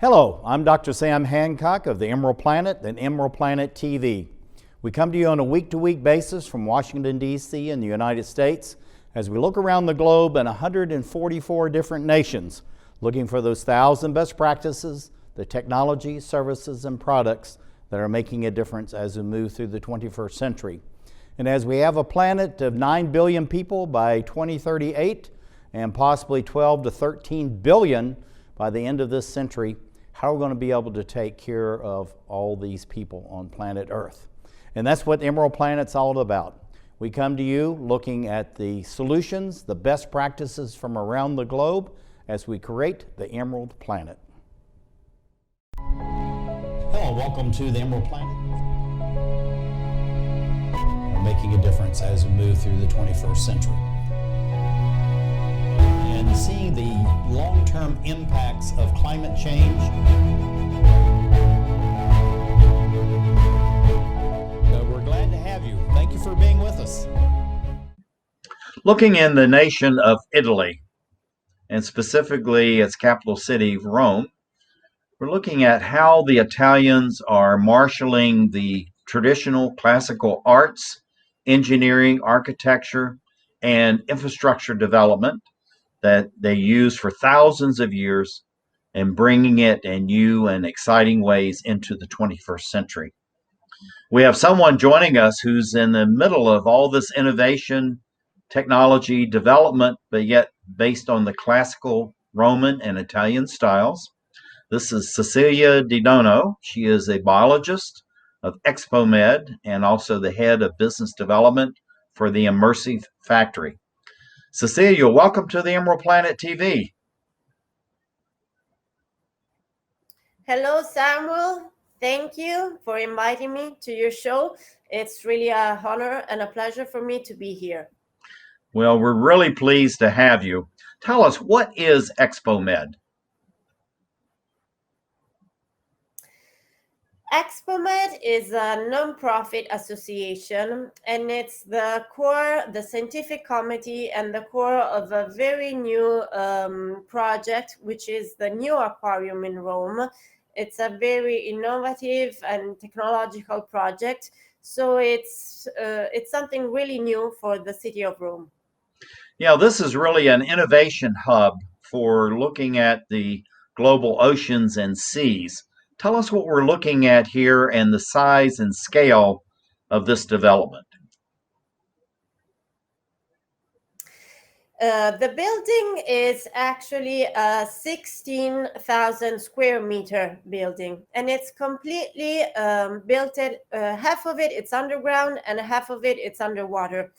Hello, I'm Dr. Sam Hancock of the Emerald Planet and Emerald Planet TV. We come to you on a week-to-week basis from Washington, D.C. in the United States as we look around the globe in 144 different nations, looking for those 1,000 best practices, the technology, services, and products that are making a difference as we move through the 21st century. And as we have a planet of 9 billion people by 2038 and possibly 12 to 13 billion by the end of this century, how are we going to be able to take care of all these people on planet Earth? And that's what Emerald Planet's all about. We come to you looking at the solutions, the best practices from around the globe as we create the Emerald Planet. Hello, welcome to the Emerald Planet. We're making a difference as we move through the 21st century. And seeing the long-term impacts of climate change. We're glad to have you. Thank you for being with us. Looking in the nation of Italy, and specifically its capital city, Rome, we're looking at how the Italians are marshaling the traditional classical arts, engineering, architecture, and infrastructure development that they use for thousands of years and bringing it in new and exciting ways into the 21st century. We have someone joining us who's in the middle of all this innovation, technology, development, but yet based on the classical Roman and Italian styles. This is Cecilia Dinono. She is a biologist of Expomed and also the head of business development for the Immersive Factory. Cecilia, welcome to the Emerald Planet TV. Hello, Samuel. Thank you for inviting me to your show. It's really an honor and a pleasure for me to be here. Well, we're really pleased to have you. Tell us, what is Expomed? Expomed is a non-profit association, and it's the core, the scientific committee, and the core of a very new project, which is the new aquarium in Rome. It's a very innovative and technological project, so it's something really new for the city of Rome. Yeah, this is really an innovation hub for looking at the global oceans and seas. Tell us what we're looking at here and the size and scale of this development. The building is actually a 16,000 square meter building, and it's completely built. Half of it it's underground, and half of it it's underwater.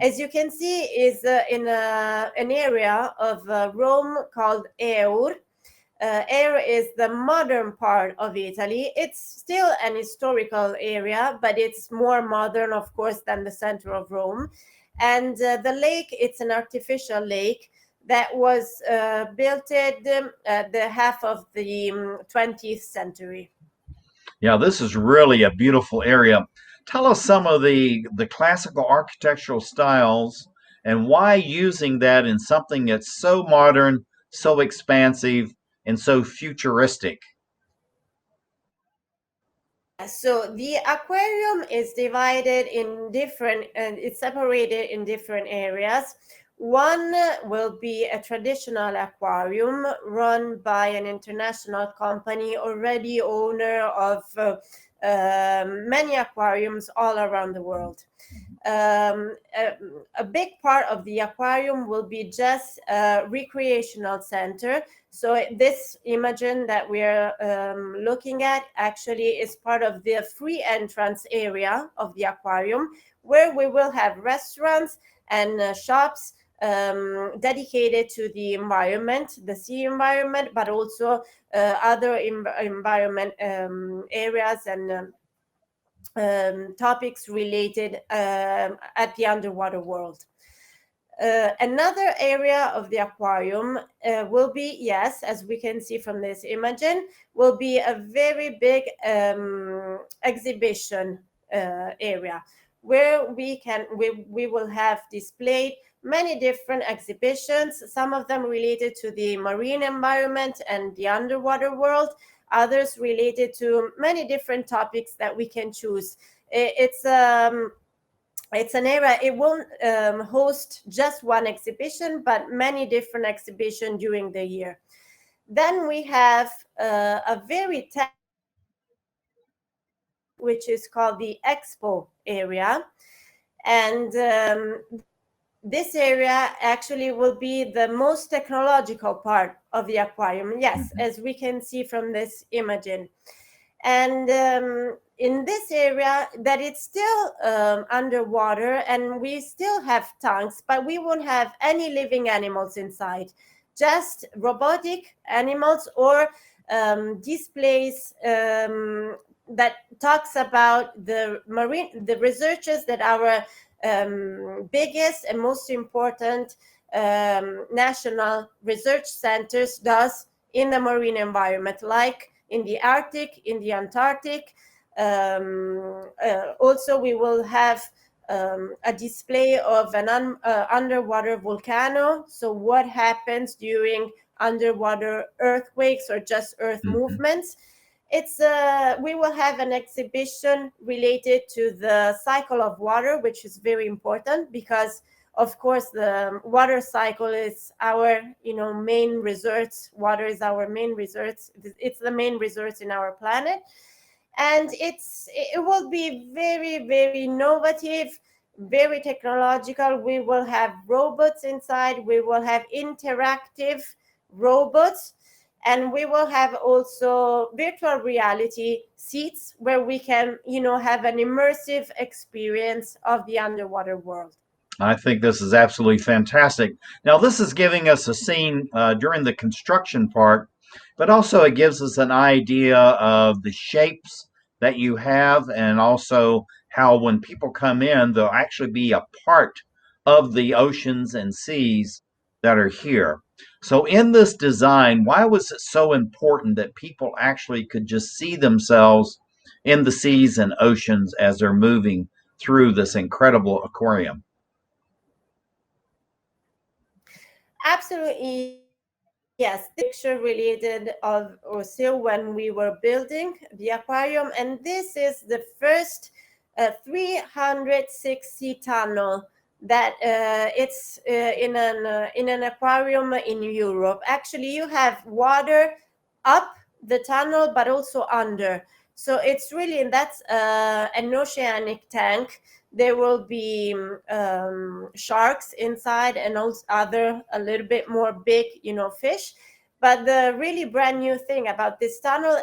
As you can see, is in an area of Rome called Eur. Eur is the modern part of Italy. It's still an historical area, but it's more modern, of course, than the center of Rome. And the lake, it's an artificial lake that was built at the half of the 20th century. Yeah, this is really a beautiful area. Tell us some of the classical architectural styles and why using that in something that's so modern, so expansive, and so futuristic. So the aquarium is divided in different, and it's separated in different areas. One will be a traditional aquarium run by an international company, already owner of many aquariums all around the world. A big part of the aquarium will be just a recreational center. So this imagine that we're looking at actually is part of the free entrance area of the aquarium, where we will have restaurants and shops dedicated to the environment, the sea environment, but also other environment areas and topics related at the underwater world. Another area of the aquarium will be, yes, as we can see from this image, will be a very big exhibition area where we will have displayed many different exhibitions, some of them related to the marine environment and the underwater world, others related to many different topics that we can choose. It's an area, it won't host just one exhibition, but many different exhibitions during the year. Then we have a very which is called the Expo area. And this area actually will be the most technological part of the aquarium. Yes, as we can see from this imaging. And in this area, that it's still underwater, and we still have tanks, but we won't have any living animals inside, just robotic animals or displays that talks about the researches that our biggest and most important national research centers does in the marine environment, like in the Arctic, in the Antarctic. Also, we will have a display of an underwater volcano. So what happens during underwater earthquakes or just earth movements. We will have an exhibition related to the cycle of water, which is very important because, of course, the water cycle is our, main resource. Water is our main resource. It's the main resource in our planet. And it will be very, very innovative, very technological. We will have robots inside. We will have interactive robots. And we will have also virtual reality seats where we can, have an immersive experience of the underwater world. I think this is absolutely fantastic. Now, this is giving us a scene during the construction part, but also it gives us an idea of the shapes that you have, and also how when people come in, they'll actually be a part of the oceans and seas that are here. So, in this design, why was it so important that people actually could just see themselves in the seas and oceans as they're moving through this incredible aquarium? Absolutely, yes. Picture related of Osil when we were building the aquarium, and this is the first 360 tunnel that it's in an aquarium in Europe. Actually, you have water up the tunnel, but also under. So it's really, that's an oceanic tank. There will be sharks inside and also other a little bit more big, fish. But the really brand new thing about this tunnel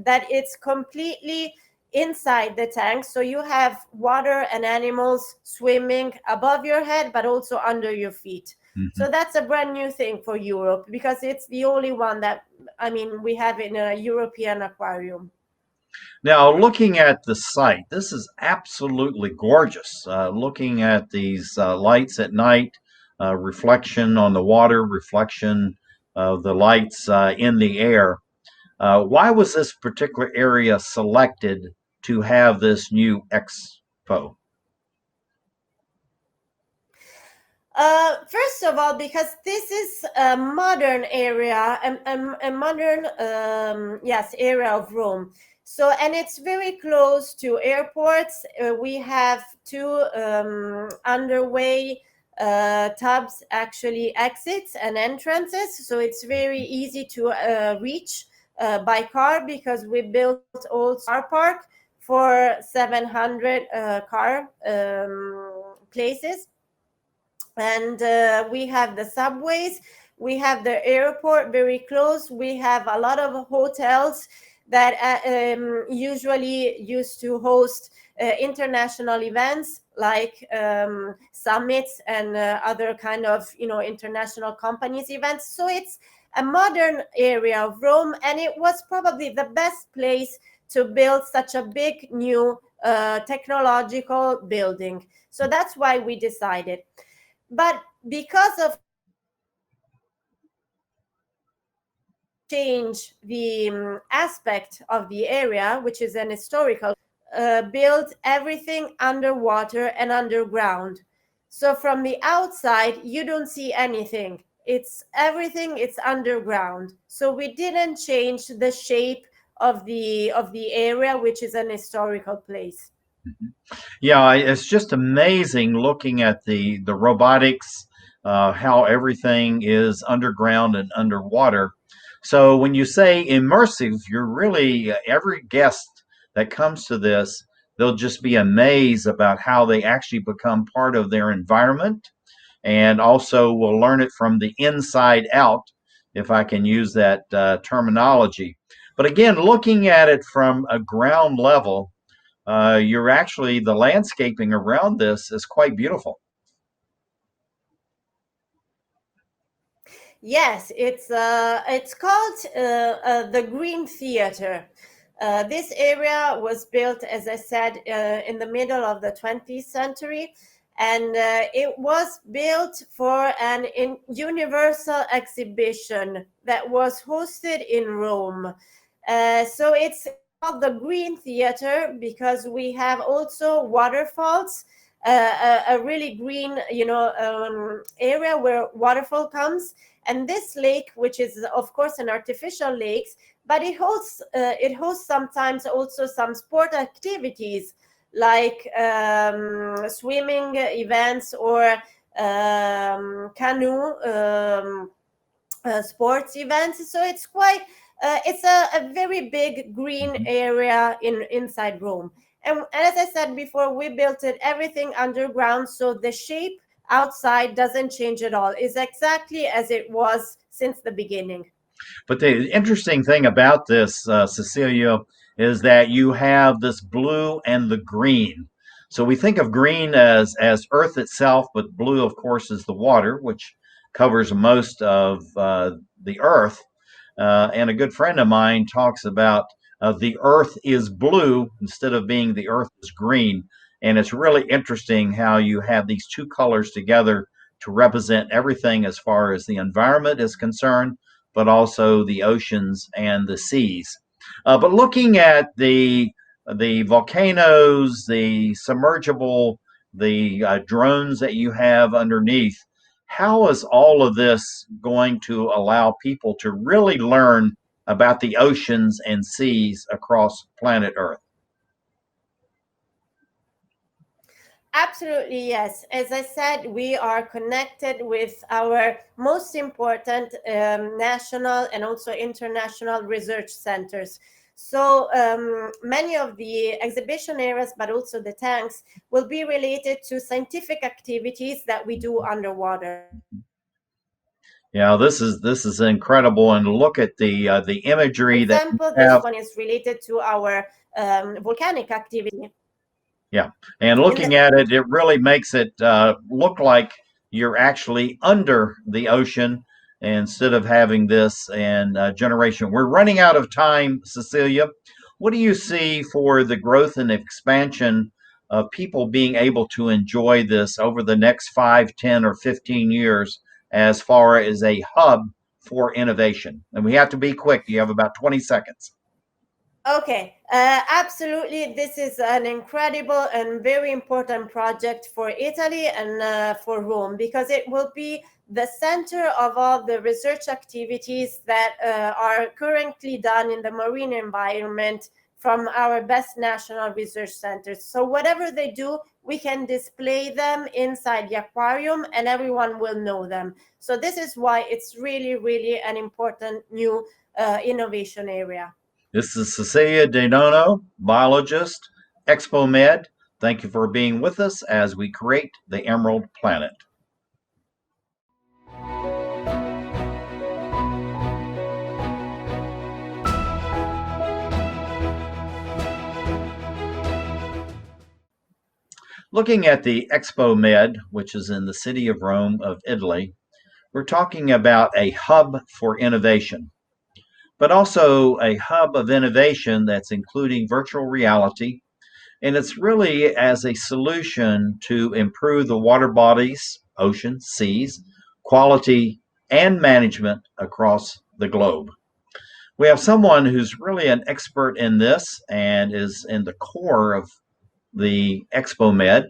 that it's completely inside the tank. So you have water and animals swimming above your head, but also under your feet. So that's a brand new thing for Europe because it's the only one that, we have in a European aquarium. Now, looking at the site, this is absolutely gorgeous. Looking at these lights at night, reflection on the water, reflection of the lights in the air. Why was this particular area selected to have this new expo? First of all, because this is a modern area, a modern, area of Rome. So, and it's very close to airports. We have two underway tubs, actually exits and entrances. So it's very easy to reach by car because we built also car park for 700 car places. And we have the subways, we have the airport very close, we have a lot of hotels that usually used to host international events like summits and other kind of international companies events. So it's a modern area of Rome, and it was probably the best place to build such a big new technological building. So that's why we decided. But because of change the aspect of the area, which is an historical, build everything underwater and underground. So from the outside, you don't see anything. It's everything. It's underground. So we didn't change the shape of the area, which is an historical place. Yeah, it's just amazing looking at the robotics, how everything is underground and underwater. So when you say immersive, you're really every guest that comes to this, they'll just be amazed about how they actually become part of their environment, and also will learn it from the inside out, if I can use that terminology. But again, looking at it from a ground level, you're actually the landscaping around this is quite beautiful. Yes, it's called the Green Theater. This area was built, as I said, in the middle of the 20th century, and it was built for an universal exhibition that was hosted in Rome. So it's called the Green Theater because we have also waterfalls, a really green, area where waterfall comes. And this lake, which is of course an artificial lake, but it hosts sometimes also some sport activities like swimming events or canoe sports events. So it's a very big green Mhm. area inside Rome. And as I said before, we built it everything underground, so the shape outside doesn't change at all. It's exactly as it was since the beginning. But the interesting thing about this, Cecilia, is that you have this blue and the green. So we think of green as Earth itself, but blue, of course, is the water, which covers most of the Earth. And a good friend of mine talks about the Earth is blue instead of being the Earth is green. And it's really interesting how you have these two colors together to represent everything as far as the environment is concerned, but also the oceans and the seas. But looking at the volcanoes, the submergible, the drones that you have underneath, how is all of this going to allow people to really learn about the oceans and seas across planet Earth? Absolutely, yes. As I said, we are connected with our most important national and also international research centers. So many of the exhibition areas, but also the tanks, will be related to scientific activities that we do underwater. Yeah, this is incredible, and look at the For imagery that you example, this have. one is related to our volcanic activity. Yeah, and In looking the at it, it really makes it look like you're actually under the ocean instead of having this in generation. We're running out of time, Cecilia. What do you see for the growth and expansion of people being able to enjoy this over the next 5, 10, or 15 years as far as a hub for innovation? And we have to be quick. You have about 20 seconds. Okay, absolutely. This is an incredible and very important project for Italy and for Rome because it will be the center of all the research activities that are currently done in the marine environment from our best national research centers. So, whatever they do, we can display them inside the aquarium and everyone will know them. So, this is why it's really, really an important new innovation area. This is Cecilia Dinono, biologist, Expomed. Thank you for being with us as we create the Emerald Planet. Looking at the Expomed, which is in the city of Rome of Italy, we're talking about a hub for innovation, but also a hub of innovation that's including virtual reality. And it's really as a solution to improve the water bodies, oceans, seas, quality, and management across the globe. We have someone who's really an expert in this and is in the core of the Expomed.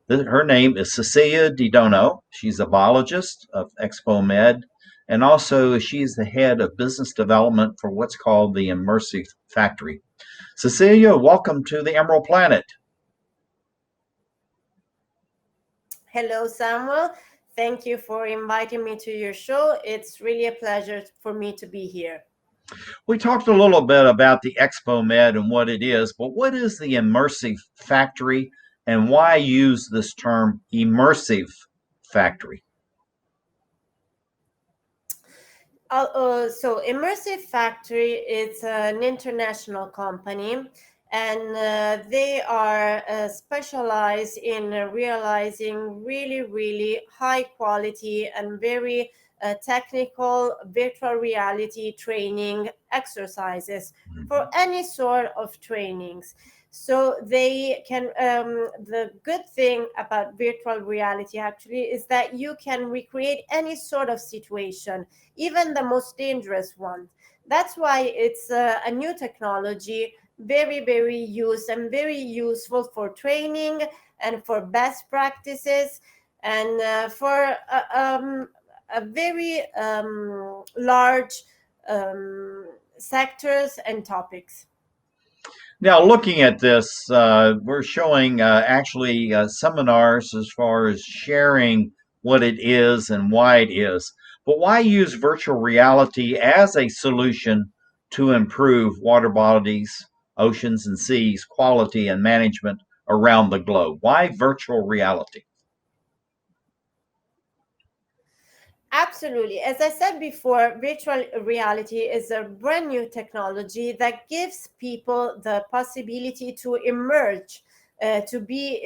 Her name is Cecilia Dinono. She's a biologist of Expomed, and also she's the head of business development for what's called the Immersive Factory. Cecilia, welcome to the Emerald Planet. Hello, Samuel. Thank you for inviting me to your show. It's really a pleasure for me to be here. We talked a little bit about the Expomed and what it is, but what is the Immersive Factory and why use this term Immersive Factory? So Immersive Factory is an international company, and they are specialized in realizing really, really high quality and very technical virtual reality training exercises for any sort of trainings. So they can, the good thing about virtual reality actually is that you can recreate any sort of situation, even the most dangerous one. That's why it's a new technology, very, very used and very useful for training and for best practices and for a very large sectors and topics. Now, looking at this, we're showing actually seminars as far as sharing what it is and why it is. But why use virtual reality as a solution to improve water bodies, oceans, and seas quality and management around the globe? Why virtual reality? Absolutely. As I said before, virtual reality is a brand new technology that gives people the possibility to emerge, to be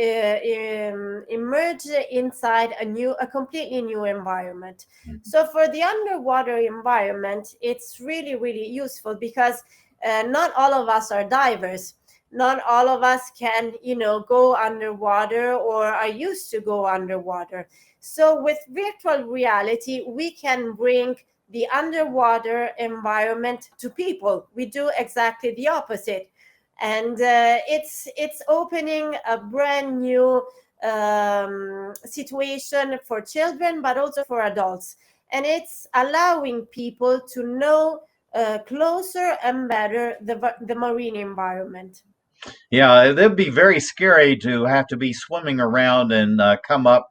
immersed inside a completely new environment. So for the underwater environment, it's really, really useful because not all of us are divers. Not all of us can, go underwater or are used to go underwater. So with virtual reality, we can bring the underwater environment to people. We do exactly the opposite. And it's opening a brand new situation for children, but also for adults. And it's allowing people to know closer and better the marine environment. Yeah, it'd be very scary to have to be swimming around and come up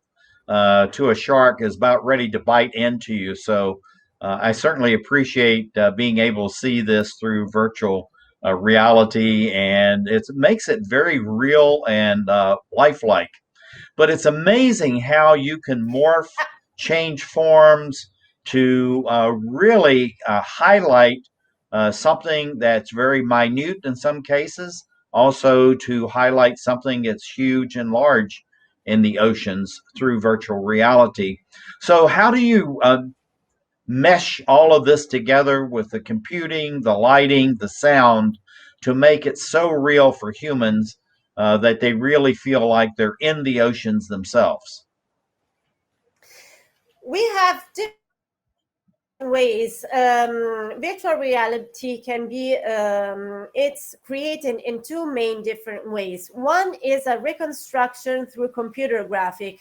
to a shark is about ready to bite into you. So I certainly appreciate being able to see this through virtual reality, and it makes it very real and lifelike. But it's amazing how you can morph, change forms to really highlight something that's very minute in some cases, also to highlight something that's huge and large in the oceans through virtual reality. So, how do you mesh all of this together with the computing, the lighting, the sound to make it so real for humans that they really feel like they're in the oceans themselves? We have different ways. Virtual reality can be it's created in two main different ways. One is a reconstruction through computer graphic,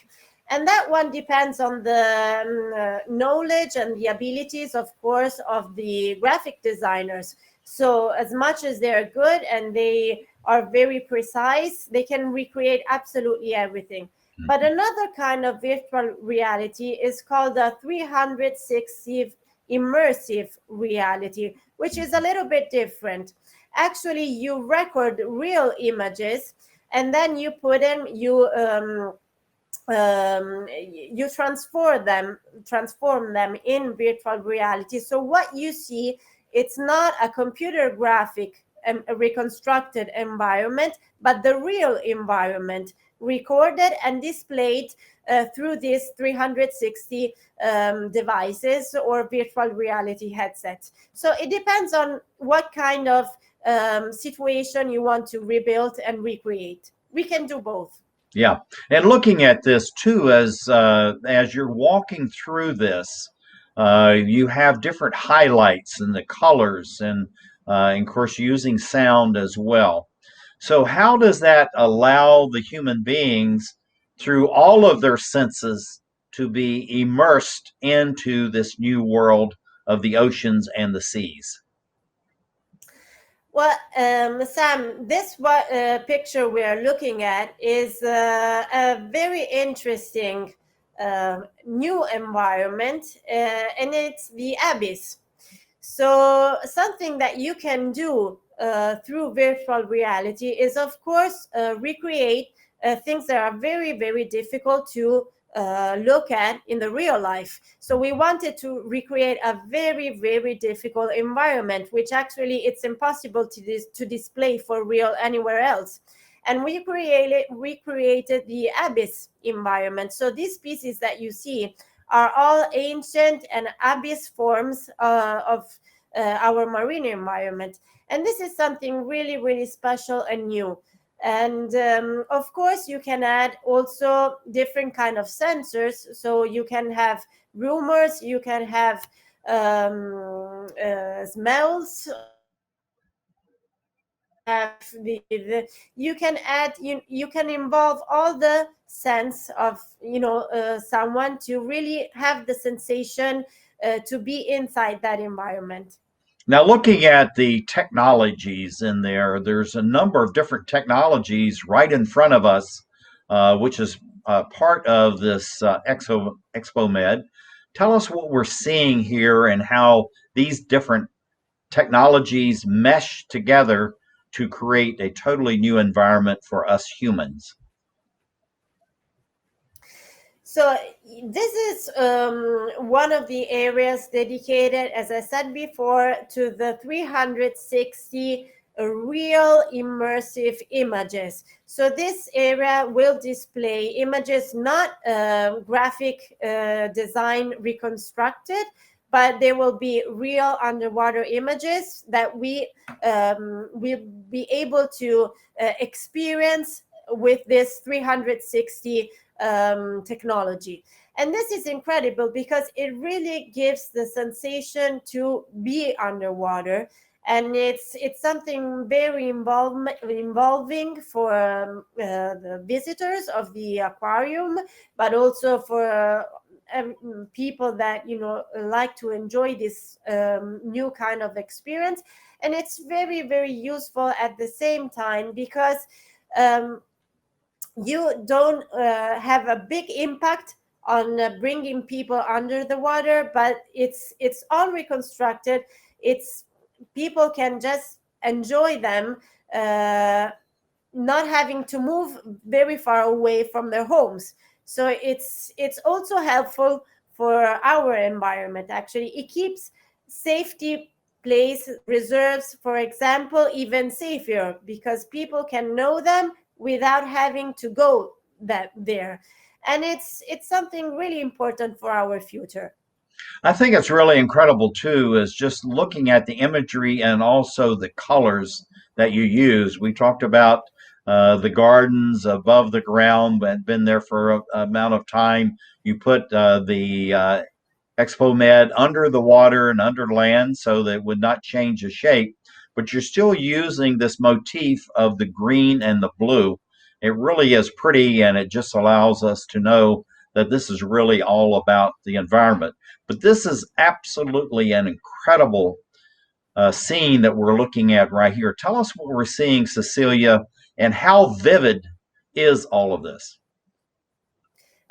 and that one depends on the knowledge and the abilities, of course, of the graphic designers. So as much as they're good and they are very precise, they can recreate absolutely everything. But another kind of virtual reality is called a 360 immersive reality, which is a little bit different. Actually, you record real images and then you put them, you transform them in virtual reality. So what you see, it's not a computer graphic a reconstructed environment, but the real environment recorded and displayed through these 360 devices or virtual reality headsets. So it depends on what kind of situation you want to rebuild and recreate. We can do both. Yeah, and looking at this too, as you're walking through this, you have different highlights and the colors, and of course using sound as well. So how does that allow the human beings through all of their senses to be immersed into this new world of the oceans and the seas? Well, Sam, this picture we are looking at is a very interesting new environment, and it's the abyss. So, something that you can do through virtual reality is, of course, recreate things that are very, very difficult to look at in the real life. So we wanted to recreate a very, very difficult environment, which actually it's impossible to display for real anywhere else. And we recreated the abyss environment. So these pieces that you see are all ancient and abyss forms of our marine environment. And this is something really, really special and new. And of course, you can add also different kind of sensors. So you can have rumors, you can have smells, have you can add you can involve all the sense of someone to really have the sensation to be inside that environment. Now, looking at the technologies in there, there's a number of different technologies right in front of us, which is part of this Expomed. Tell us what we're seeing here and how these different technologies mesh together to create a totally new environment for us humans. So this is one of the areas dedicated, as I said before, to the 360 real immersive images. So this area will display images not graphic design reconstructed, but there will be real underwater images that we will be able to experience with this 360 technology. And this is incredible because it really gives the sensation to be underwater, and it's something very involving for the visitors of the aquarium, but also for people that like to enjoy this new kind of experience. And it's very, very useful at the same time because you don't have a big impact on bringing people under the water, but it's all reconstructed. It's people can just enjoy them, not having to move very far away from their homes. So it's also helpful for our environment. Actually, it keeps safety place reserves, for example, even safer because people can know them without having to go there. And it's something really important for our future. I think it's really incredible too, is just looking at the imagery and also the colors that you use. We talked about the gardens above the ground, but been there for an amount of time. You put the Expomed under the water and under land so that it would not change the shape, but you're still using this motif of the green and the blue. It really is pretty, and it just allows us to know that this is really all about the environment. But this is absolutely an incredible scene that we're looking at right here. Tell us what we're seeing, Cecilia, and how vivid is all of this?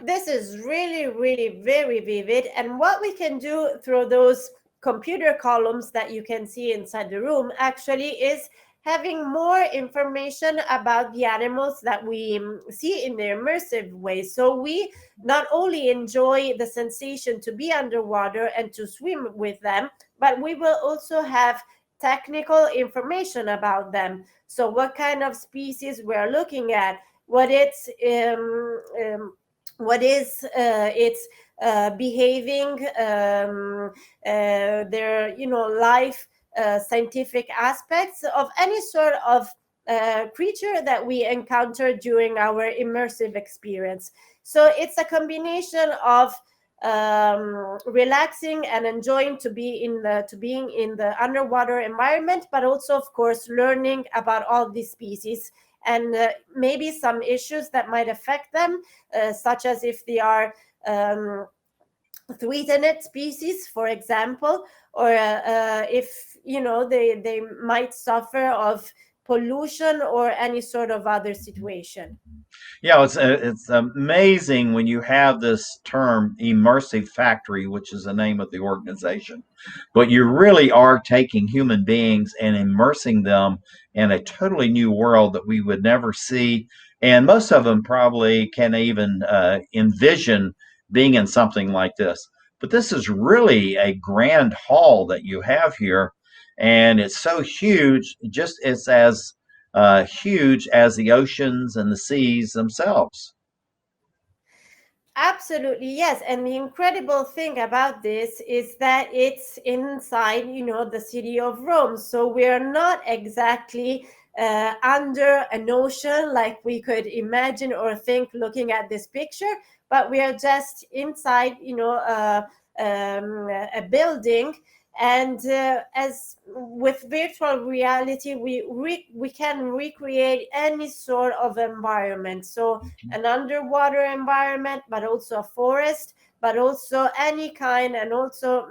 This is really, really very vivid. And what we can do through those computer columns that you can see inside the room actually is having more information about the animals that we see in the immersive way. So we not only enjoy the sensation to be underwater and to swim with them, but we will also have technical information about them. So what kind of species we're looking at, what it's what is its behaving, their life, scientific aspects of any sort of creature that we encounter during our immersive experience. So it's a combination of relaxing and enjoying to being in the underwater environment, but also of course learning about all these species and maybe some issues that might affect them, such as if they are threatened species, for example, or if they might suffer of pollution or any sort of other situation. Yeah, it's amazing when you have this term immersive factory, which is the name of the organization, but you really are taking human beings and immersing them in a totally new world that we would never see, and most of them probably can't even envision being in something like this. But this is really a grand hall that you have here, and it's so huge. Just it's as huge as the oceans and the seas themselves. Absolutely, yes. And the incredible thing about this is that it's inside, the city of Rome. So we're not exactly under an ocean like we could imagine or think looking at this picture, but we are just inside, a building. And as with virtual reality, we can recreate any sort of environment. So an underwater environment, but also a forest, but also any kind, and also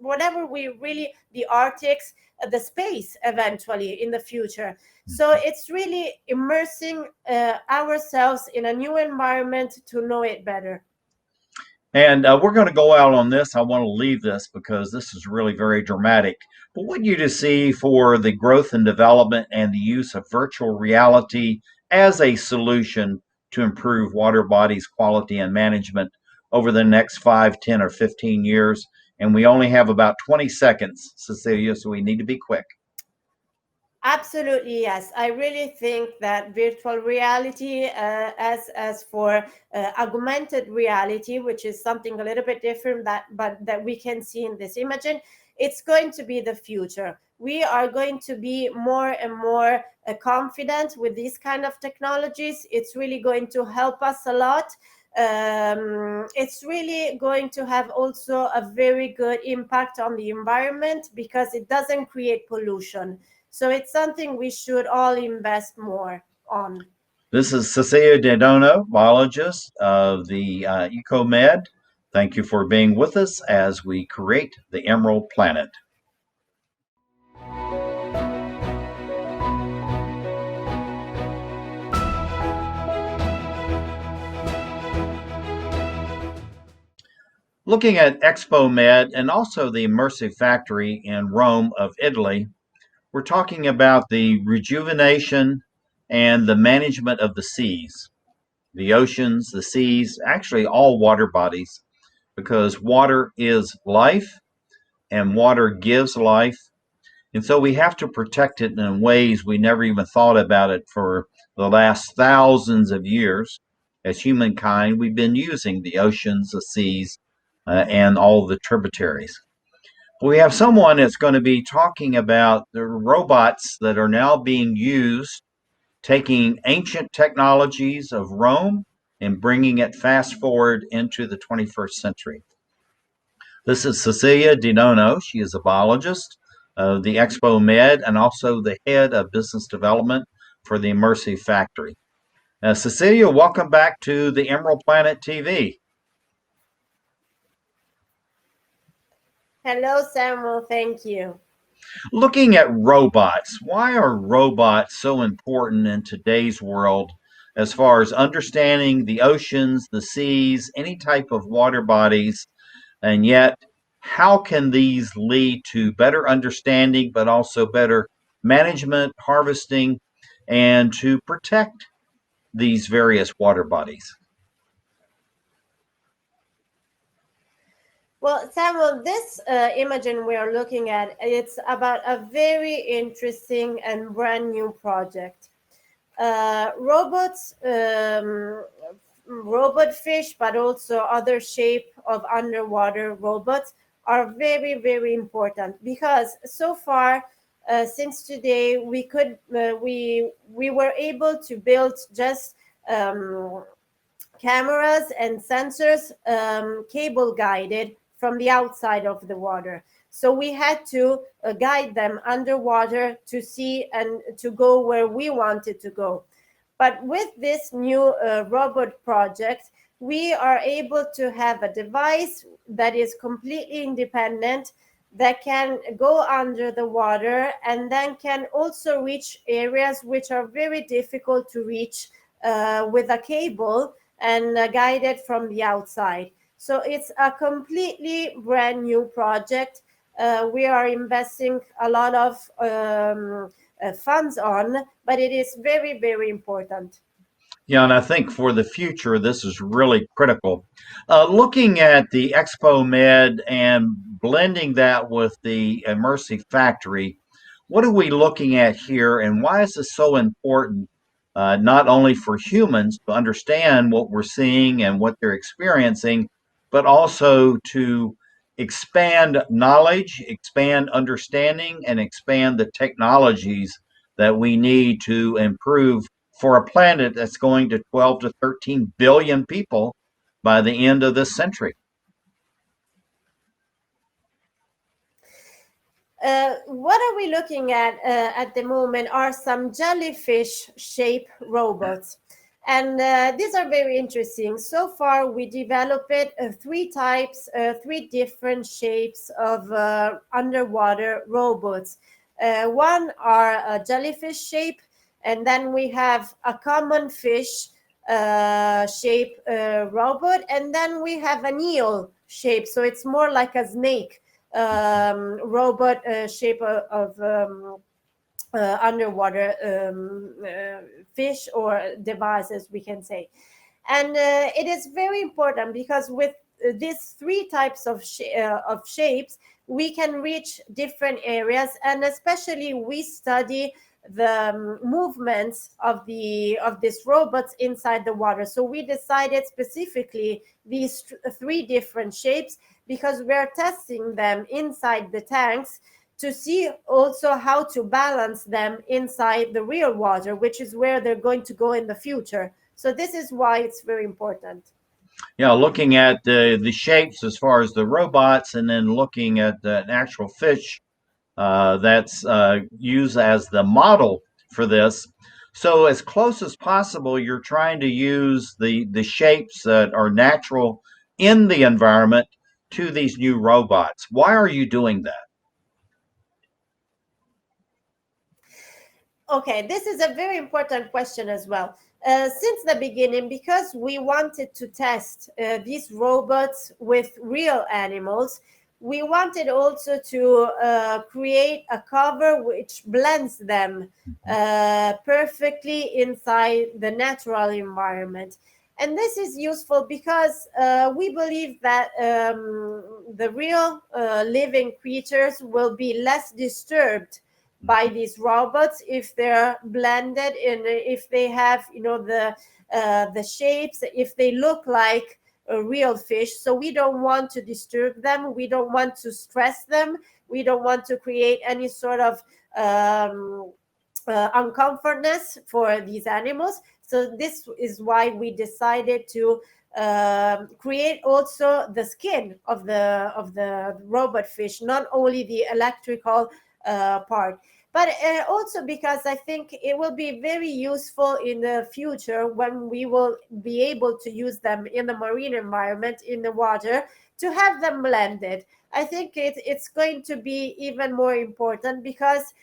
whatever we really, the Arctics, the space eventually in the future. So it's really immersing ourselves in a new environment to know it better. And we're going to go out on this. I want to leave this because this is really very dramatic. But what you to see for the growth and development and the use of virtual reality as a solution to improve water bodies quality and management over the next 5, 10, or 15 years. And we only have about 20 seconds, Cecilia, so we need to be quick. Absolutely, yes. I really think that virtual reality, as for augmented reality, which is something a little bit different but that we can see in this imaging, it's going to be the future. We are going to be more and more confident with these kind of technologies. It's really going to help us a lot. It's really going to have also a very good impact on the environment because it doesn't create pollution. So it's something we should all invest more on. This is Cecilia Dinono, biologist of the Expomed. Thank you for being with us as we create the Emerald Planet. Looking at Expomed and also the Immersive Factory in Rome of Italy, we're talking about the rejuvenation and the management of the seas, the oceans, the seas, actually all water bodies, because water is life and water gives life. And so we have to protect it in ways we never even thought about it for the last thousands of years. As humankind, we've been using the oceans, the seas, and all the tributaries. We have someone that's going to be talking about the robots that are now being used, taking ancient technologies of Rome and bringing it fast forward into the 21st century. This is Cecilia Dinono. She is a biologist of the Expomed and also the head of business development for the Immersive Factory. Cecilia, welcome back to the Emerald Planet TV. Hello, Samuel. Thank you. Looking at robots, why are robots so important in today's world as far as understanding the oceans, the seas, any type of water bodies, and yet how can these lead to better understanding but also better management, harvesting, and to protect these various water bodies? Well, Samuel, this imaging we are looking at, it's about a very interesting and brand new project. Robots, robot fish, but also other shape of underwater robots are very, very important because so far, since today, we were able to build just cameras and sensors, cable guided from the outside of the water. So we had to guide them underwater to see and to go where we wanted to go. But with this new robot project, we are able to have a device that is completely independent, that can go under the water and then can also reach areas which are very difficult to reach with a cable and guided from the outside. So it's a completely brand new project. We are investing a lot of funds on, but it is very, very important. Yeah, and I think for the future, this is really critical. Looking at the Expomed and blending that with the Immersive Factory, what are we looking at here, and why is this so important, not only for humans to understand what we're seeing and what they're experiencing, but also to expand knowledge, expand understanding, and expand the technologies that we need to improve for a planet that's going to 12 to 13 billion people by the end of this century. What are we looking at the moment are some jellyfish shape robots. And these are very interesting. So far, we developed three different shapes of underwater robots. One are a jellyfish shape, and then we have a common fish shape robot, and then we have an eel shape. So it's more like a snake robot shape of underwater fish or devices, we can say. And it is very important because with these three types of shapes, we can reach different areas, and especially we study the movements of these robots inside the water. So we decided specifically these three different shapes because we're testing them inside the tanks to see also how to balance them inside the real water, which is where they're going to go in the future. So this is why it's very important. Yeah, looking at the shapes as far as the robots, and then looking at the actual fish that's used as the model for this. So as close as possible, you're trying to use the shapes that are natural in the environment to these new robots. Why are you doing that? Okay, this is a very important question as well. Since the beginning, because we wanted to test these robots with real animals, we wanted also to create a cover which blends them perfectly inside the natural environment. And this is useful because we believe that the real living creatures will be less disturbed by these robots if they're blended in, if they have the shapes, if they look like a real fish. So we don't want to disturb them, we don't want to stress them, we don't want to create any sort of uncomfortness for these animals. So this is why we decided to create also the skin of the robot fish, not only the electrical part, but also because I think it will be very useful in the future when we will be able to use them in the marine environment, in the water, to have them blended. I think it's going to be even more important because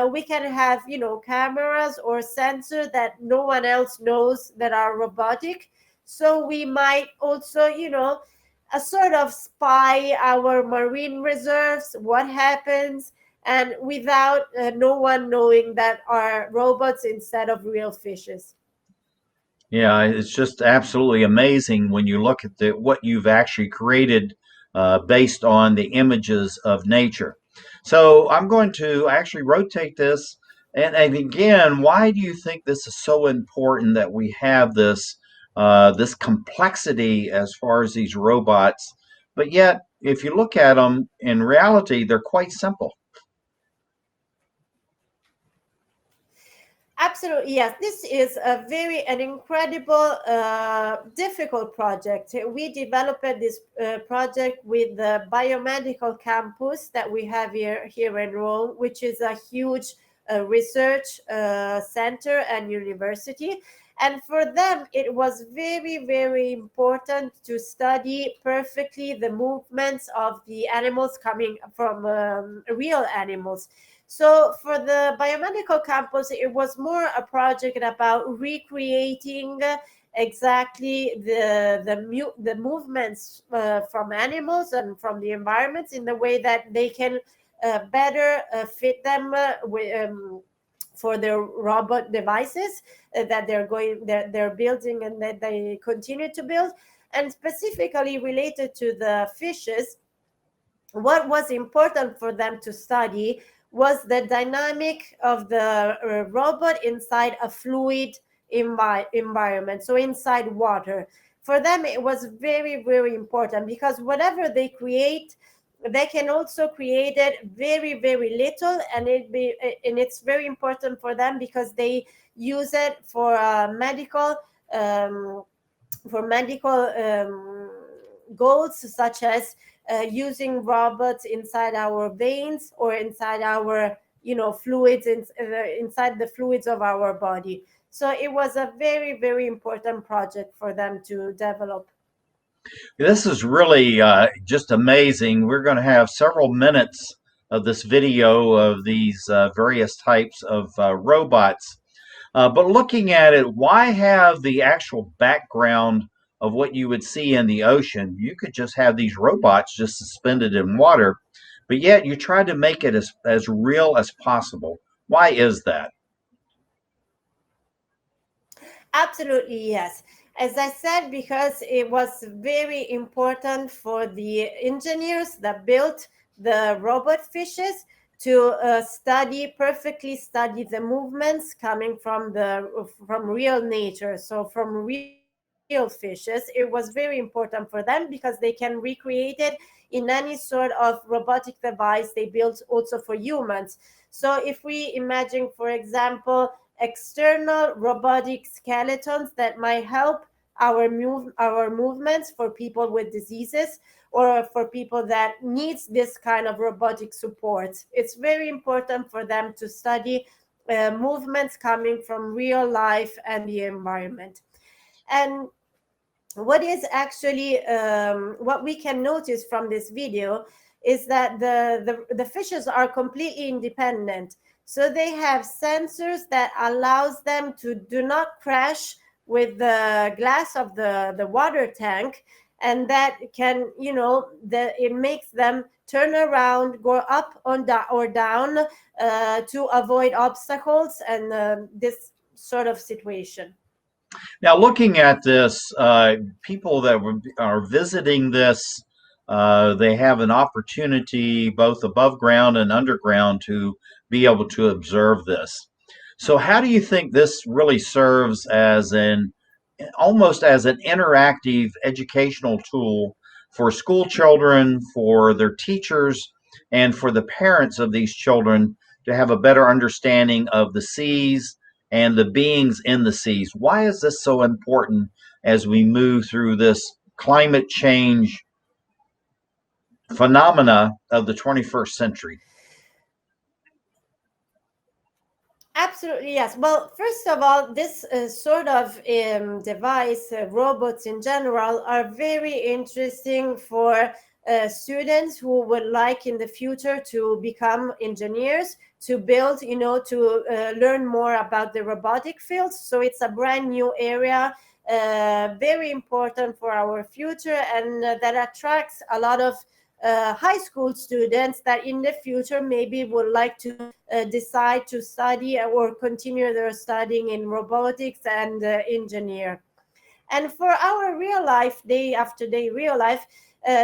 we can have cameras or sensors that no one else knows that are robotic. So we might also a sort of spy our marine reserves, what happens, and without no one knowing that are robots instead of real fishes. Yeah, it's just absolutely amazing when you look at what you've actually created based on the images of nature. So I'm going to actually rotate this. And again, why do you think this is so important that we have this complexity as far as these robots? But yet, if you look at them in reality, they're quite simple. Absolutely, yes. This is an incredible, difficult project. We developed this project with the biomedical campus that we have here in Rome, which is a huge research center and university. And for them, it was very, very important to study perfectly the movements of the animals coming from real animals. So for the biomedical campus, it was more a project about recreating exactly the movements from animals and from the environments in the way that they can better fit them for their robot devices that they're building and that they continue to build, and specifically related to the fishes. What was important for them to study was the dynamic of the robot inside a fluid environment, so inside water. For them, it was very, very important because whatever they create, they can also create it very, very little, and it's very important for them because they use it um, for medical goals, such as using robots inside our veins or inside our fluids inside the fluids of our body. So it was a very, very important project for them to develop. This is really just amazing. We're going to have several minutes of this video of these various types of robots. But looking at it, why have the actual background of what you would see in the ocean? You could just have these robots just suspended in water, but yet you try to make it as real as possible. Why is that? Absolutely, yes. As I said, because it was very important for the engineers that built the robot fishes to perfectly study the movements coming from real nature, so from real fishes. It was very important for them because they can recreate it in any sort of robotic device they built also for humans. So if we imagine, for example, external robotic skeletons that might help our movements for people with diseases or for people that needs this kind of robotic support, it's very important for them to study movements coming from real life and the environment. And what is actually what we can notice from this video is that the fishes are completely independent. So they have sensors that allows them to do not crash with the glass of the water tank, and that can, it makes them turn around, go up or down to avoid obstacles and this sort of situation. Now, looking at this, people that are visiting this, they have an opportunity both above ground and underground to be able to observe this. So, how do you think this really serves as almost as an interactive educational tool for school children, for their teachers, and for the parents of these children to have a better understanding of the seas and the beings in the seas? Why is this so important as we move through this climate change phenomena of the 21st century? Absolutely, yes. Well, first of all, this sort of device, robots in general, are very interesting for students who would like in the future to become engineers, to build, to learn more about the robotic field. So it's a brand new area, very important for our future, and that attracts a lot of high school students that in the future maybe would like to decide to study or continue their studying in robotics and engineer. And for our real life, day after day real life,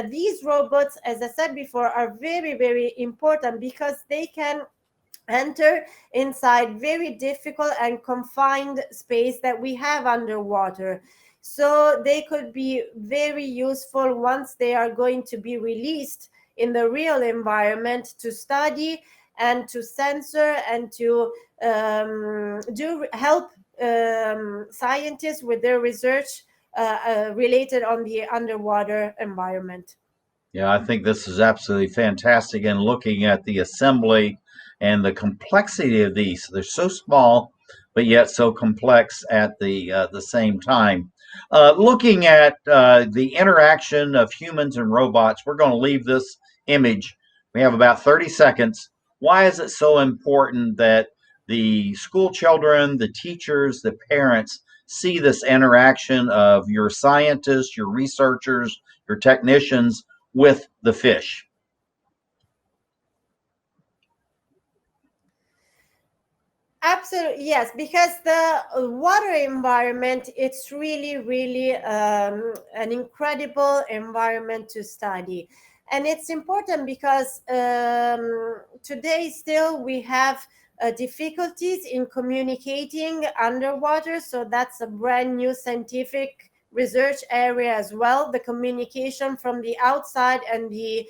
these robots, as I said before, are very, very important because they can enter inside very difficult and confined space that we have underwater. So they could be very useful once they are going to be released in the real environment to study and to censor and to help scientists with their research related on the underwater environment. Yeah, I think this is absolutely fantastic. And looking at the assembly and the complexity of these, they're so small, but yet so complex at the same time. Looking at the interaction of humans and robots, we're going to leave this image. We have about 30 seconds. Why is it so important that the school children, the teachers, the parents see this interaction of your scientists, your researchers, your technicians with the fish? Absolutely, yes, because the water environment, it's really, really an incredible environment to study. And it's important because today still we have difficulties in communicating underwater. So that's a brand new scientific research area as well, the communication from the outside and the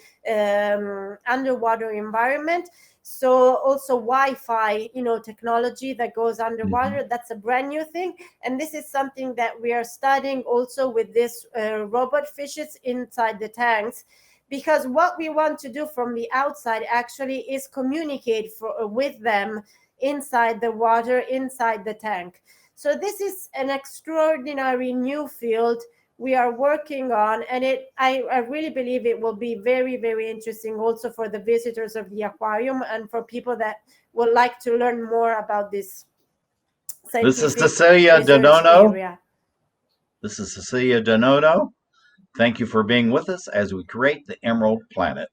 underwater environment. So also Wi-Fi, technology that goes underwater, Mm-hmm. that's a brand new thing. And this is something that we are studying also with this robot fishes inside the tanks, because what we want to do from the outside actually is communicate with them inside the water, inside the tank. So this is an extraordinary new field we are working on, and I really believe it will be very, very interesting also for the visitors of the aquarium and for people that would like to learn more about this This is scientific Cecilia research Dinono. area. This is Cecilia Dinono. Thank you for being with us as we create the Emerald Planet.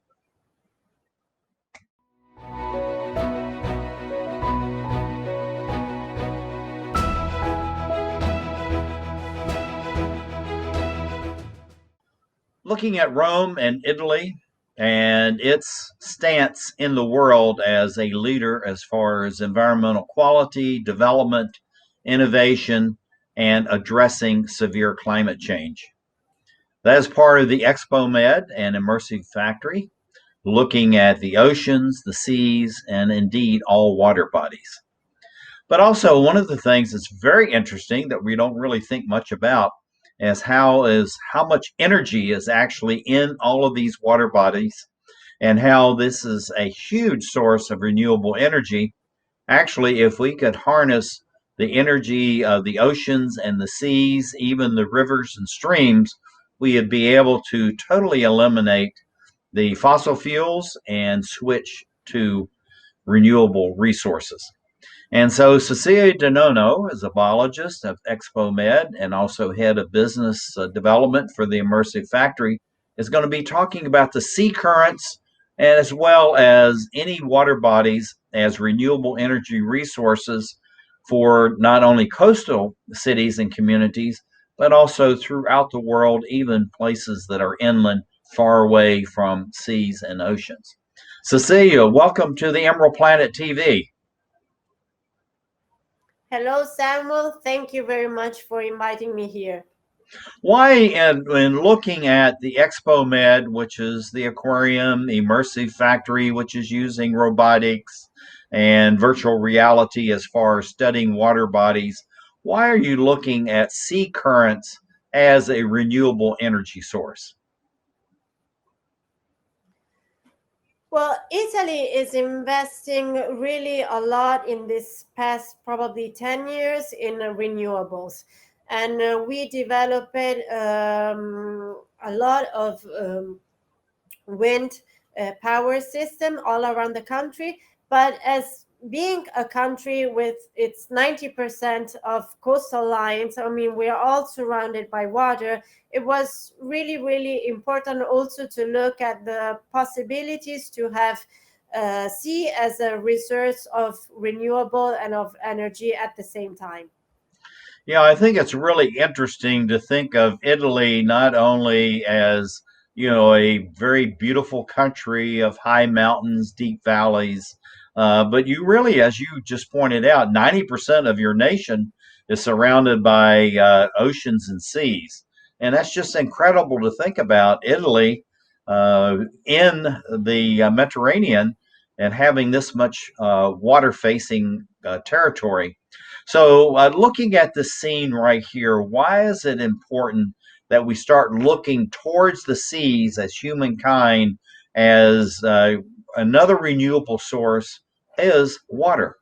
Looking at Rome and Italy and its stance in the world as a leader as far as environmental quality, development, innovation, and addressing severe climate change. That is part of the Expomed and Immersive Factory, looking at the oceans, the seas, and indeed all water bodies. But also, one of the things that's very interesting that we don't really think much about is how much energy is actually in all of these water bodies, and how this is a huge source of renewable energy. Actually, if we could harness the energy of the oceans and the seas, even the rivers and streams, we would be able to totally eliminate the fossil fuels and switch to renewable resources. And so Cecilia Dinono is a biologist of Expomed and also head of business development for the Immersive Factory, is going to be talking about the sea currents as well as any water bodies as renewable energy resources for not only coastal cities and communities, but also throughout the world, even places that are inland, far away from seas and oceans. Cecilia, welcome to the Emerald Planet TV. Hello, Samuel. Thank you very much for inviting me here. Why, in looking at the Expomed, which is the aquarium, Immersive Factory, which is using robotics and virtual reality as far as studying water bodies, why are you looking at sea currents as a renewable energy source? Well, Italy is investing really a lot in this past probably 10 years in renewables. And we developed a lot of wind power system all around the country. But as being a country with its 90% of coastal lines, I mean, we are all surrounded by water. It was really, really important also to look at the possibilities to have sea as a resource of renewable and of energy at the same time. Yeah, I think it's really interesting to think of Italy not only as, a very beautiful country of high mountains, deep valleys, but you really, as you just pointed out, 90% of your nation is surrounded by oceans and seas. And that's just incredible to think about Italy in the Mediterranean and having this much water-facing territory. So looking at the scene right here, why is it important that we start looking towards the seas as humankind as another renewable source is water?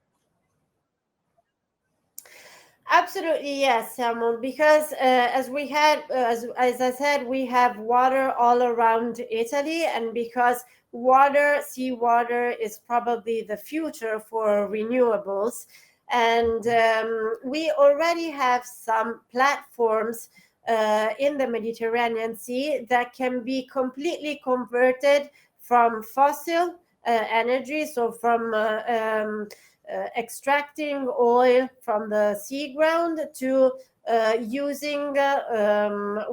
Absolutely, yes, Samuel. Because as I said, we have water all around Italy, and because seawater is probably the future for renewables, and we already have some platforms in the Mediterranean Sea that can be completely converted from fossil energy, so from extracting oil from the sea ground to using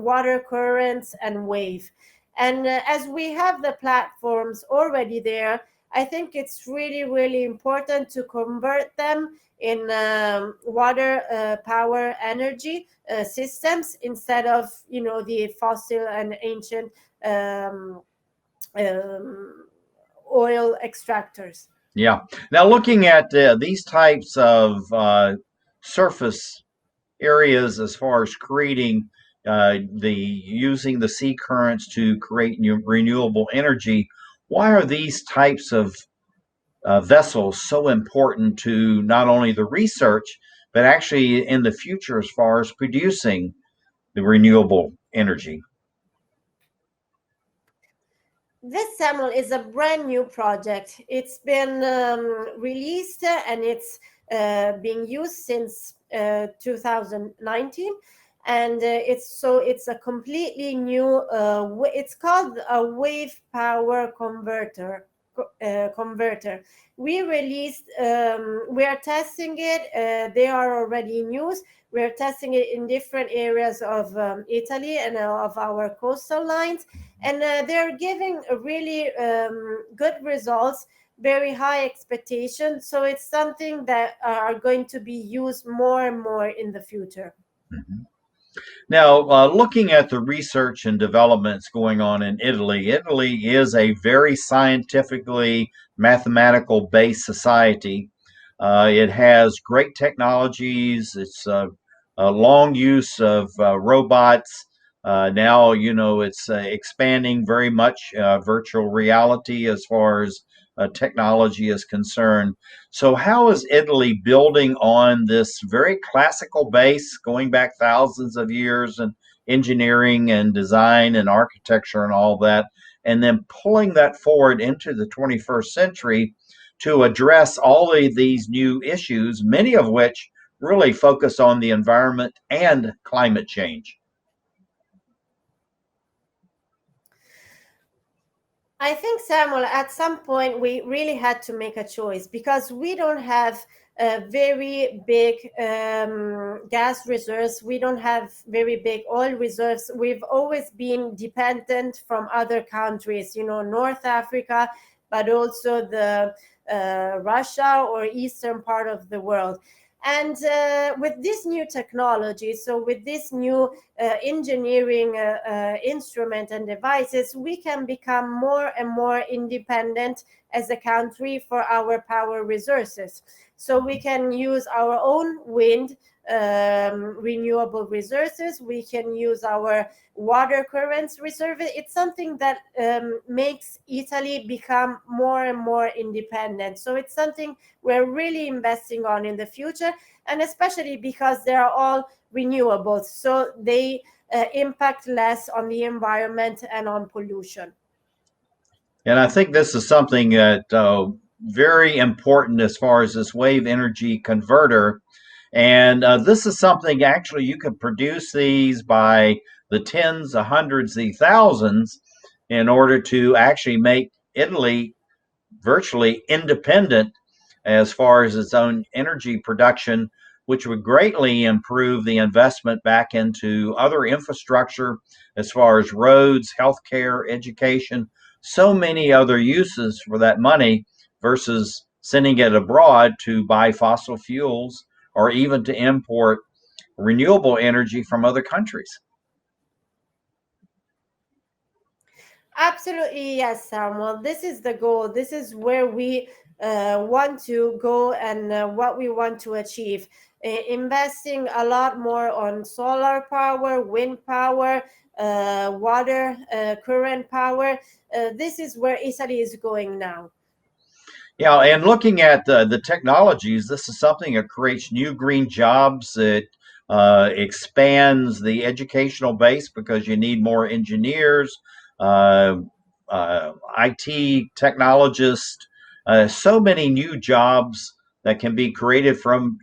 water currents and wave. And as we have the platforms already there, I think it's really, really important to convert them in water power energy systems instead of, the fossil and ancient um, oil extractors. Yeah. Now, looking at these types of surface areas as far as creating the using the sea currents to create new renewable energy, why are these types of vessels so important to not only the research but actually in the future as far as producing the renewable energy? This Samuel is a brand new project. It's been released and it's being used since 2019, and it's a completely new. It's called a wave power converter. We released. We are testing it. They are already in use. We are testing it in different areas of Italy and of our coastal lines, and they're giving a really good results, very high expectations. So it's something that are going to be used more and more in the future. Mhm. Now, looking at the research and developments going on in Italy, Italy is a very scientifically mathematical based society. It has great technologies. It's a long use of robots. Now, it's expanding very much virtual reality as far as technology is concerned. So, how is Italy building on this very classical base going back thousands of years and engineering and design and architecture and all that, and then pulling that forward into the 21st century to address all of these new issues, many of which really focus on the environment and climate change? I think, Samuel, at some point we really had to make a choice because we don't have very big gas reserves. We don't have very big oil reserves. We've always been dependent from other countries, North Africa, but also the Russia or eastern part of the world. And with this new technology, so with this new engineering instrument and devices, we can become more and more independent as a country for our power resources. So we can use our own wind renewable resources. We can use our water currents reserve. It's something that makes Italy become more and more independent. So it's something we're really investing on in the future, and especially because they are all renewables, so they impact less on the environment and on pollution. And I think this is something that very important as far as this wave energy converter. And this is something actually you can produce these by the tens, the hundreds, the thousands in order to actually make Italy virtually independent as far as its own energy production, which would greatly improve the investment back into other infrastructure as far as roads, healthcare, education, so many other uses for that money versus sending it abroad to buy fossil fuels or even to import renewable energy from other countries. Absolutely, yes, Samuel. This is the goal. This is where we want to go and what we want to achieve. Investing a lot more on solar power, wind power, water, current power. This is where Italy is going now. Yeah, and looking at the technologies, this is something that creates new green jobs. It expands the educational base because you need more engineers, uh, IT technologists, so many new jobs that can be created from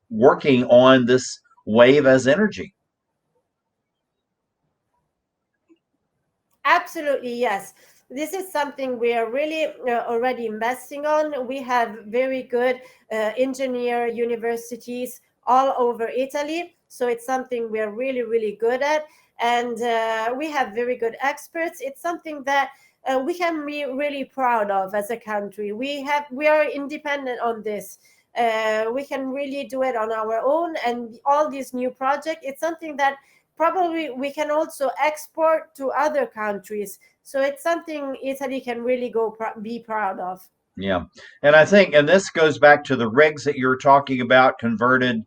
working on this wave as energy. Absolutely, yes. This is something we are really already investing on. We have very good engineer universities all over Italy. So it's something we are really, really good at. And we have very good experts. It's something that we can be really proud of as a country. We are independent on this. We can really do it on our own. And all these new projects, it's something that probably we can also export to other countries. So it's something Italy can really be proud of. Yeah. And I think, and this goes back to the rigs that you were talking about converted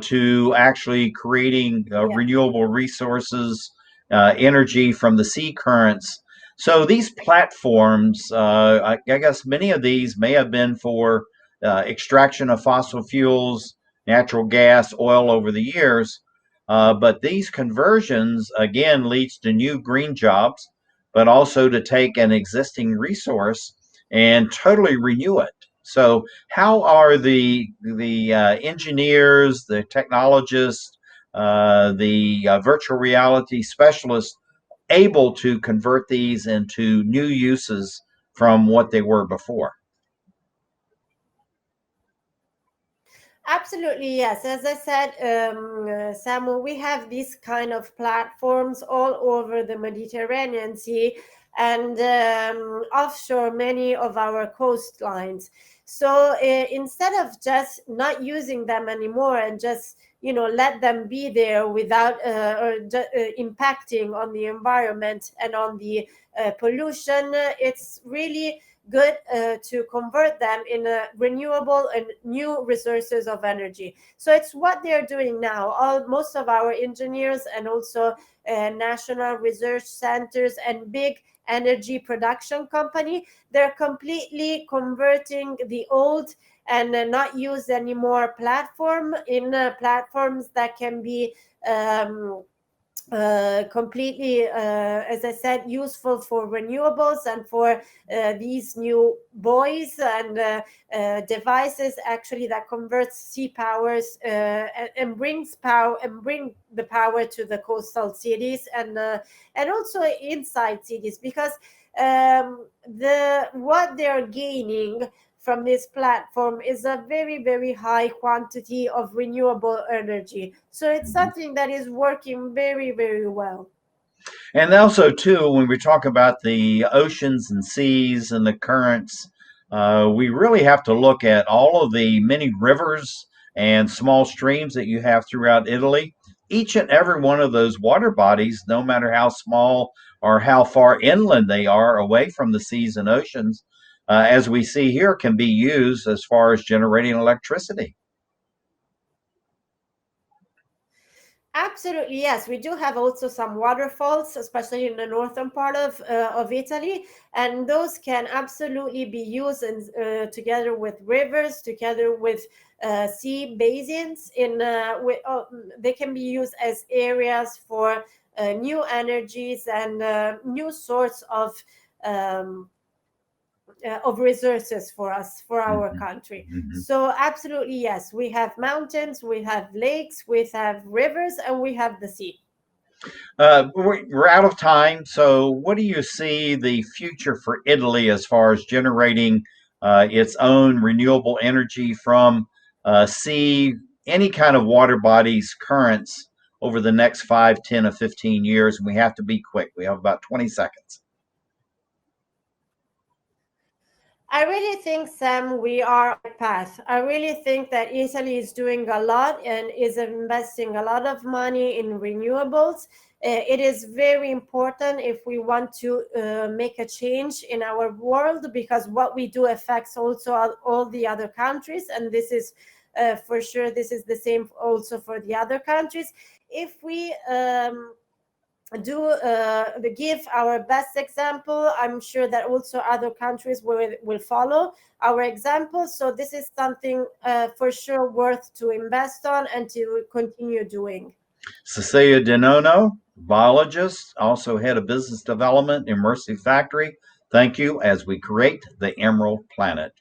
to actually creating Yeah. renewable resources, energy from the sea currents. So these platforms, I guess many of these may have been for extraction of fossil fuels, natural gas, oil over the years. But these conversions, again, leads to new green jobs, but also to take an existing resource and totally renew it. So, how are the engineers, the technologists, the virtual reality specialists able to convert these into new uses from what they were before? Absolutely, yes. As I said, Samu, we have these kind of platforms all over the Mediterranean Sea and offshore many of our coastlines. So instead of just not using them anymore and just let them be there without impacting on the environment and on the pollution, it's really good to convert them in renewable and new resources of energy. So it's what they're doing now. Most of our engineers and also national research centers and big energy production company, they're completely converting the old and not used anymore platform in platforms that can be completely, as I said, useful for renewables and for these new buoys and devices actually that converts sea powers and brings power and bring the power to the coastal cities and also inside cities because the what they're gaining from this platform is a very, very high quantity of renewable energy. So it's Mhm. something that is working very, very well. And also, too, when we talk about the oceans and seas and the currents, we really have to look at all of the many rivers and small streams that you have throughout Italy. Each and every one of those water bodies, no matter how small or how far inland they are away from the seas and oceans, as we see here, can be used as far as generating electricity. Absolutely, yes. We do have also some waterfalls, especially in the northern part of Italy, and those can absolutely be used together with rivers, together with sea basins. They can be used as areas for new energies and new sorts um, of resources for us, for our Mhm, country. mhm. So absolutely, yes, we have mountains, we have lakes, we have rivers, and we have the sea. We're out of time. So, what do you see the future for Italy as far as generating its own renewable energy from sea, any kind of water bodies, currents over the next 5, 10, or 15 years? And we have to be quick. We have about 20 seconds. I really think, Sam, we are on a path. I really think that Italy is doing a lot and is investing a lot of money in renewables. It is very important if we want to make a change in our world, because what we do affects also all the other countries, and this is for sure. This is the same also for the other countries. If we give our best example, I'm sure that also other countries will follow our example. So this is something for sure worth to invest on and to continue doing. Cecilia Dinono, biologist, also head of business development, Immersive Factory. Thank you as we create the Emerald Planet.